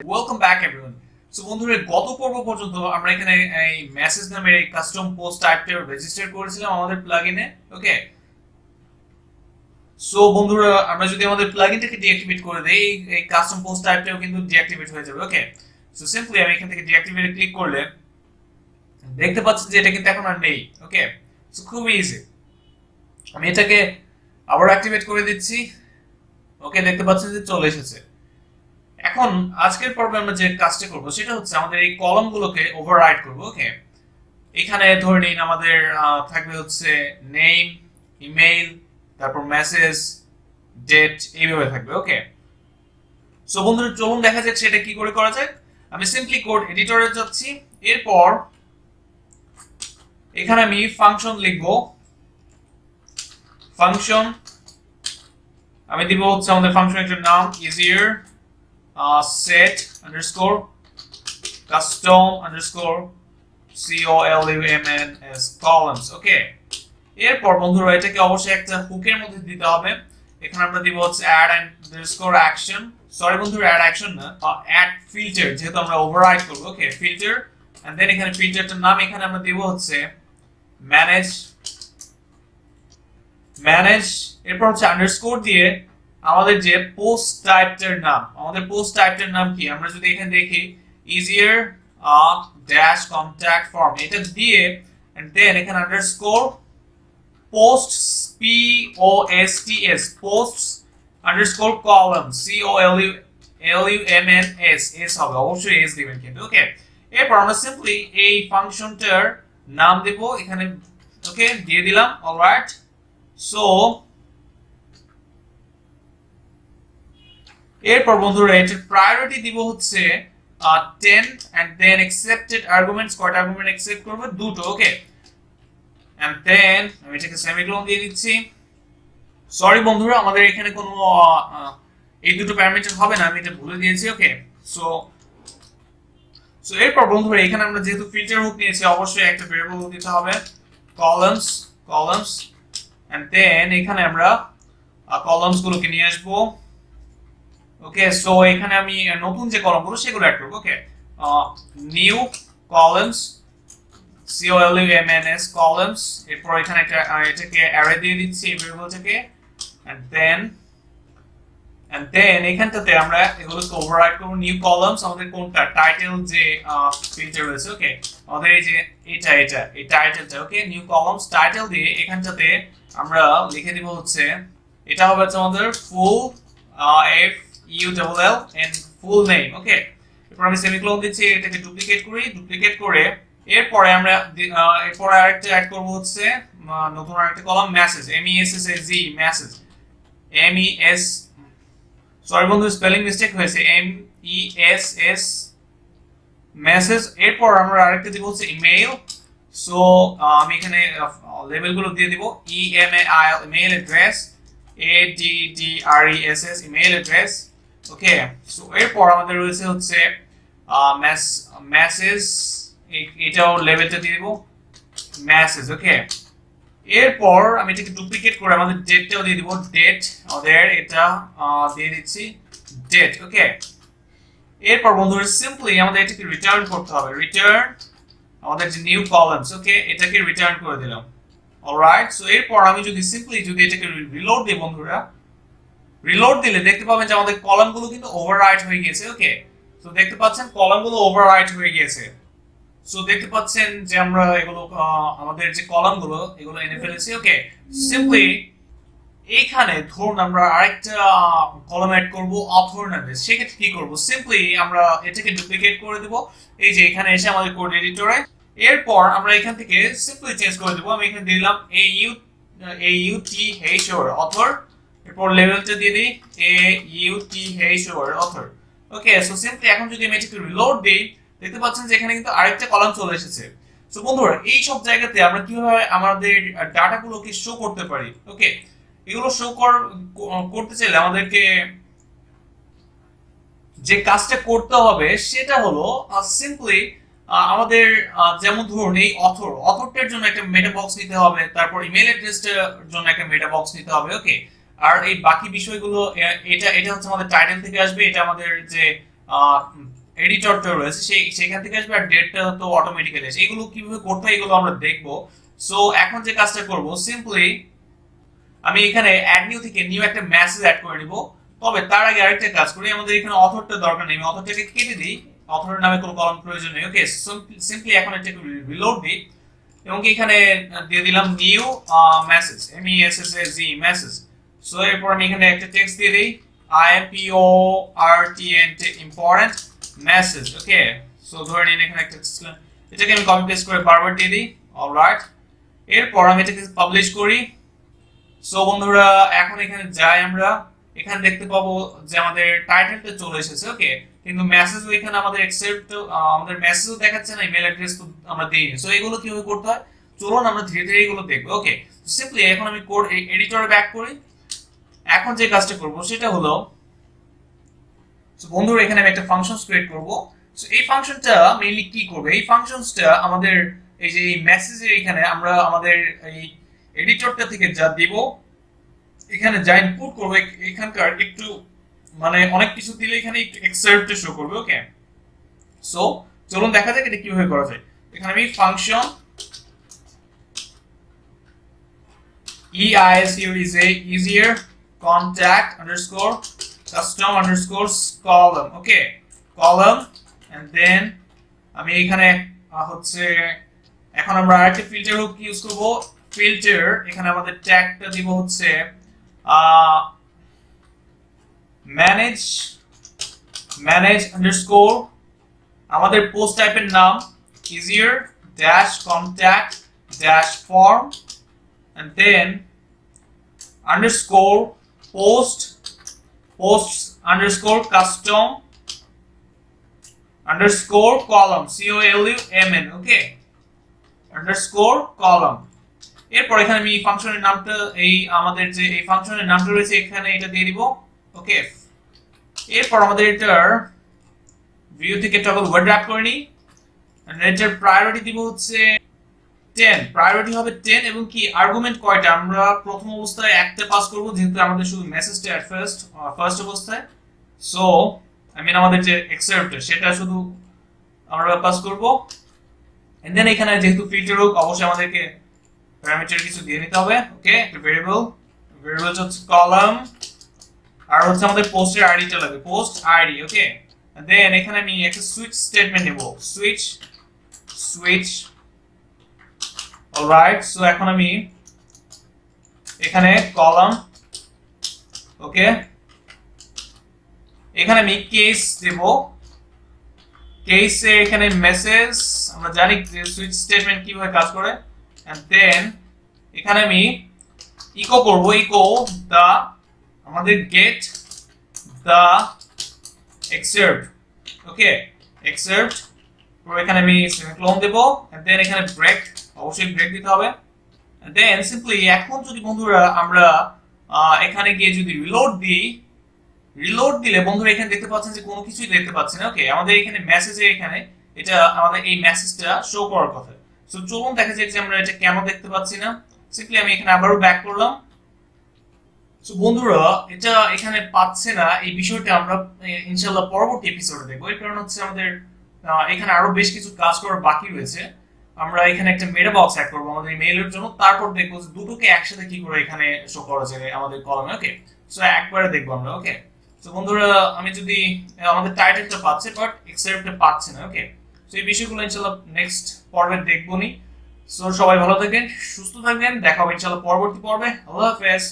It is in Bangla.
Welcome back everyone. সো বন্ধুরা, গত পর্ব পর্যন্ত আমরা এখানে এই মেসেজ নামের এই কাস্টম পোস্ট টাইপটা রেজিস্টার করেছিলাম আমাদের প্লাগইনে। ওকে, সো বন্ধুরা, আমরা যদি আমাদের প্লাগইনটাকে ডিঅ্যাক্টিভেট করে দেই, এই কাস্টম পোস্ট টাইপটাও কিন্তু ডিঅ্যাক্টিভেট হয়ে যাবে। ওকে, সো সিম্পলি আমি এখান থেকে ডিঅ্যাক্টিভেটে ক্লিক করলে দেখতে পাচ্ছেন যে এটা কিন্তু এখন আর নেই। ওকে, সো খুব ইজি। আমি এটাকে আবার অ্যাক্টিভেট করে দিচ্ছি। ওকে, দেখতে পাচ্ছেন যে চলে এসেছে। এখন আজকের পর্বে আমরা যে কাজটা করব সেটা হচ্ছে আমাদের এই কলামগুলোকে ওভাররাইড করব। ওকে, এখানে ধরে নিন আমাদের থাকবে হচ্ছে নেম, ইমেইল, তারপর মেসেজ, ডেট, এইভাবে থাকবে। ওকে, সো বন্ধুরা, চলুন দেখা যাক সেটা কি করে করা যায়। আমি সিম্পলি কোড এডিটরে যাচ্ছি। এরপর এখানে আমি ফাংশন লিখব। ফাংশন আমি দিব হচ্ছে আমাদের ফাংশনের নাম easier set underscore custom underscore columns columns। ওকে, এরপর বন্ধুরা এটাকে অবশ্যই একটা হুকের মধ্যে দিতে হবে। এখানে আমরা দিব হচ্ছে add underscore action, সরি বন্ধুরা, add action না, add filter, যেহেতু আমরা ওভাররাইড করব। ওকে, filter, এন্ড দেন এখানে ফিল্টারটার নাম এখানে আমরা দিব হচ্ছে ম্যানেজ। এরপর হচ্ছে আন্ডারস্কোর দিয়ে আমাদের যে পোস্ট টাইপটার নাম, আমাদের পোস্ট টাইপটার নাম কি, আমরা যদি এখানে দেখি easier dash contact form, এটা দিয়ে and then এখানে underscore posts posts underscore columns columns s হবে, অবশ্যই s দিবেন কিন্তু। ওকে, এরপর আমরা সিম্পলি এই ফাংশনটার নাম দেব এখানে। ওকে, দিয়ে দিলাম। অলরাইট, সো এরপর বন্ধুরা এটার প্রায়োরিটি দিব হচ্ছে 10 এন্ড দেন অ্যাকসেপ্টেড আর্গুমেন্টস, কয়টা আর্গুমেন্ট অ্যাকসেপ্ট করবে? দুটো। ওকে, এন্ড দেন আমি এটাকে সেমিকোলন দিয়ে দিচ্ছি। সরি বন্ধুরা, আমাদের এখানে কোনো এই দুটো প্যারামিটার হবে না, আমি এটা ভুলে দিয়েছি। ওকে, সো সো এরপর বন্ধুরা এখানে আমরা যেহেতু ফিল্টার হুক নিয়েছি, অবশ্যই একটা ভেরিয়েবল দিতে হবে columns এন্ড দেন এখানে আমরা কলামস গুলোকে নিয়ে আসবো। ওকে, সো এখানে আমি নতুন যে কলামগুলো সেগুলো অ্যাড করব। ওকে, নিউ কলামস columns, এরপর এখানে একটা এটাকে অ্যারে দিয়ে দিচ্ছি এই ভেরিয়েবলটাকে, এন্ড দেন এখানটাতে আমরা এগুলোকে ওভাররাইড করব। নিউ কলামস আমাদের কোনটা, টাইটেল যে ফিল্টার রয়েছে। ওকে, আমাদের এই যে এটা এই টাইটেলটা। ওকে, নিউ কলামস টাইটেল দিয়ে এখানটাতে আমরা লিখে দিব হচ্ছে, এটা হবে হচ্ছে আমাদের ফুল FULL এন্ড ফুল নেম। ওকে, এরপর আমি সেমিকোলন দিচ্ছি, এটাকে ডুপ্লিকেট করে এরপরে আমরা এরপরে আরেকটা অ্যাড করব হচ্ছে নতুন আরেকটা column message, MESSES message, MES, sorry বন্ধু, স্পেলিং মিস্টেক হয়েছে, MESS মেসেজ। এরপর আমরা আরেকটা দিব হচ্ছে ইমেইল। সো আমি এখানে লেবেলগুলো দিয়ে দিব EMAIL email address, ADDRESS email address. Okay, so এরপর আমাদের রয়েছে হচ্ছে মেসেজ, এটাও লেভেলটা দিয়ে দিব মেসেজ। ওকে, এরপর আমি এটাকে ডুপ্লিকেট করে আমাদের ডেটটাও দিয়ে দিব, ডেট আমাদের এটা দিয়ে দিচ্ছি ডেট। ওকে, এরপর বন্ধুরা সিম্পলি আমাদের এটাকে রিটার্ন করতে হবে, রিটার্ন আমাদের যে নিউ কলামস। ওকে, এটাকে রিটার্ন করে দিলাম। অলরাইট, সো এরপর আমি যদি সিম্পলি যদি এটাকে রিলোড দিই বন্ধুরা, রিলোড দিলে দেখতে পাবেন যে আমাদের কলামগুলো কিন্তু ওভাররাইট হয়ে গিয়েছে। ওকে, সো দেখতে পাচ্ছেন কলামগুলো ওভাররাইট হয়ে গিয়েছে। সো দেখতে পাচ্ছেন যে আমরা এগুলো আমাদের যে কলামগুলো এগুলো এনে ফেলেছি। ওকে, সিম্পলি এইখানে ধরুন আমরা আরেকটা কলাম অ্যাড করব অথর নামে, সেক্ষেত্রে কি করব, সিম্পলি আমরা এটাকে ডুপ্লিকেট করে দেব এই যে এখানে এসে আমাদের কোড এডিটরে। এরপর আমরা এখান থেকে সিম্পলি চেঞ্জ করে দেব, আমি এখানে দিলাম AUTH অথর, এরপর লেভেলটা দিয়ে দিই AUTH অথর। ওকে, সো সিম্পলি এখন যদি আমি এটাকে রিলোড দিই দেখতে পাচ্ছেন যে এখানে কিন্তু আরেকটা কলাম চলে এসেছে। সো বন্ধুরা, এই সব জায়গাতে আমরা কিভাবে আমাদের ডাটাগুলোকে শো করতে পারি? ওকে, এগুলো শো করতে চাইলে আমাদেরকে যে কাজটা করতে হবে সেটা হলো সিম্পলি আমাদের যেমন ধরুন এই অথরটার জন্য একটা মেটা বক্স নিতে হবে, তারপর ইমেল অ্যাড্রেসটার জন্য একটা মেটা বক্স নিতে হবে। ওকে, আর এই বাকি বিষয়গুলো এটা এটা হচ্ছে আমাদের টাইটেল থেকে আসবে, এটা আমাদের যে এডিটরটা রয়েছে সেখান থেকে আসবে, আর ডেটটা তো অটোমেটিক্যালি আসে। এগুলো কিভাবে করতে হয় এগুলো আমরা দেখবো। সো এখন যে কাজটা করব, সিম্পলি আমি এখানে অ্যাড নিউ থেকে নিউ একটা মেসেজ অ্যাড করে নিব। তবে তার আগে আরেকটা কাজ করি, আমাদের এখানে অথরটা দরকার নেই, আমি অথরটাকে কেটে দিই, অথরের নামে কোনো কলম প্রয়োজন নেই। ওকে, সিম্পলি এখন এটা একটু রিলোড দিই এবং এখানে দিয়ে দিলাম new message, MESSAGE message. So এরপর আমি এখানে একটা টেক্সট দিয়ে দিই, IMPORTANT ইম্পর্টেন্ট মেসেজ। ওকে, সো ধরে নিন এখানে একটা এটাকে আমি কপি পেস্ট করে বারবার দিয়ে দিই। অলরাইট, এরপর আমি এটাকে পাবলিশ করি। সো বন্ধুরা এখন এখানে যাই, আমরা এখানে দেখতে পাবো যে আমাদের টাইটেলটা চলে এসেছে। ওকে, কিন্তু মেসেজও এখানে আমাদের অ্যাকসেপ্ট, আমাদের মেসেজও দেখাচ্ছে না, ইমেল অ্যাড্রেস তো আমরা দিইনি। সো এগুলো কিভাবে করতে হয় চলুন আমরা ধীরে ধীরে এগুলো দেখবো। ওকে, সিম্পলি এখন আমি কোড এডিটরে ব্যাক করি। এখন যে কাজটা করব সেটা হলো, সো বন্ধুরা এখানে আমি একটা ফাংশনস ক্রিয়েট করব। সো এই ফাংশনটা মেইনলি কি করবে, এই ফাংশনসটা আমাদের এই যে মেসেজের এখানে আমরা আমাদের এই এডিটরটা থেকে যা দিব এখানে যা ইনপুট করবে এখানকার একটু মানে অনেক কিছু দিলে এখানে একটু এক্সেপ্ট শো করবে। ওকে, সো চলুন দেখা যাক এটা কিভাবে করা যায়। এখানে আমি function EISU is a easier contact underscore custom underscore column. Okay, column, and then আমি এখানে হচ্ছে এখন আমরা আরেকটা ফিল্টার হুক ইউজ করব। ফিল্টার এখানে আমাদের ট্যাগটা দিব হচ্ছে ম্যানেজ আন্ডারস্কোর আমাদের পোস্ট টাইপের নাম easier dash contact dash form, and then underscore posts underscore custom underscore column COLUMN. Okay, underscore column। এরপর এখানে আমি ফাংশনের নামটা এই আমাদের যে এই ফাংশনের নামটা রয়েছে এখানে এটা দিয়ে দিব। ওকে, এরপর আমাদের এটার ভিউ থেকে টগল ওয়ার্ড র‍্যাপ করে নিই, এন্ড এটার প্রায়োরিটি দিব হচ্ছে 10, প্রায়োরিটি হবে 10 এবং কি আর্গুমেন্ট কয়টা, আমরা প্রথম অবস্থায় একটা পাস করব যেহেতু আমাদের শুধু মেসেজটা এট ফার্স্ট অবস্থায়। সো আই মিন আমাদের যে এক্সেপ্ট সেটা শুধু আমরা পাস করব, এন্ড দেন এখানে যেহেতু ফিল্টার হোক অবশ্যই আমাদেরকে প্যারামিটার কিছু দিয়ে নিতে হবে। ওকে, একটা ভেরিয়েবল হচ্ছে কলাম, আর হচ্ছে আমাদের পোস্টের আইডিটা লাগবে, পোস্ট আইডি। ওকে, দেন এখানে আমি একটা সুইচ স্টেটমেন্ট নেব, সুইচ। অলরাইট, সো এখন আমি এখানে কলাম। ওকে, এখানে আমি কেস দেব, কেসে এখানে মেসেজ, আমরা জানি যে সুইচ স্টেটমেন্ট কিভাবে কাজ করে। and then এখানে আমি ইকো করব, ইকো দা আমাদের get the excerpt। Okay, excerpt, পরে এখানে আমি সেমিকোলন দেব, and then এখানে ব্রেক, অবশ্যই ব্রেক দিতে হবে। and then সিম্পলি এখন যদি বন্ধুরা আমরা এখানে গিয়ে যদি রিলোড দিলে বন্ধুরা এখানে দেখতে পাচ্ছেন যে কোনো কিছুই দেখতে পাচ্ছেন না। ওকে, আমাদের এখানে মেসেজে এখানে এটা আমাদের এই মেসেজটা শো করার কথা। সো চলুন দেখা যাক যে আমরা এটা কেন দেখতে পাচ্ছি না। সিম্পলি আমি এখানে আবারও ব্যাক করলাম। সো বন্ধুরা এটা এখানে পাচ্ছে না, এই বিষয়টা আমরা ইনশাআল্লাহ পরবর্তী এপিসোডে দেখব। এর কারণ হচ্ছে আমাদের এখানে আরো বেশ কিছু কাজ করার বাকি রয়েছে। আমরা এখানে একটা মেটা বক্স অ্যাড করব আমাদের মেইলের জন্য, তারপর দেখব যে দুটোকে একসাথে কি করে এখানে শো করা যায় আমাদের কলামে। ওকে, সো একবারে দেখব আমরা। ওকে, তো বন্ধুরা আমি যদি আমাদের টাইটেলটা পাচ্ছে বাট এক্সেপ্টটা পাচ্ছে না। ওকে, সো এই বিষয়গুলো ইনশাআল্লাহ নেক্সট পর্বে দেখবনি। সো সবাই ভালো থাকবেন, সুস্থ থাকবেন, দেখা হবে ইনশাআল্লাহ পরবর্তী পর্বে। আল্লাহ হাফেজ।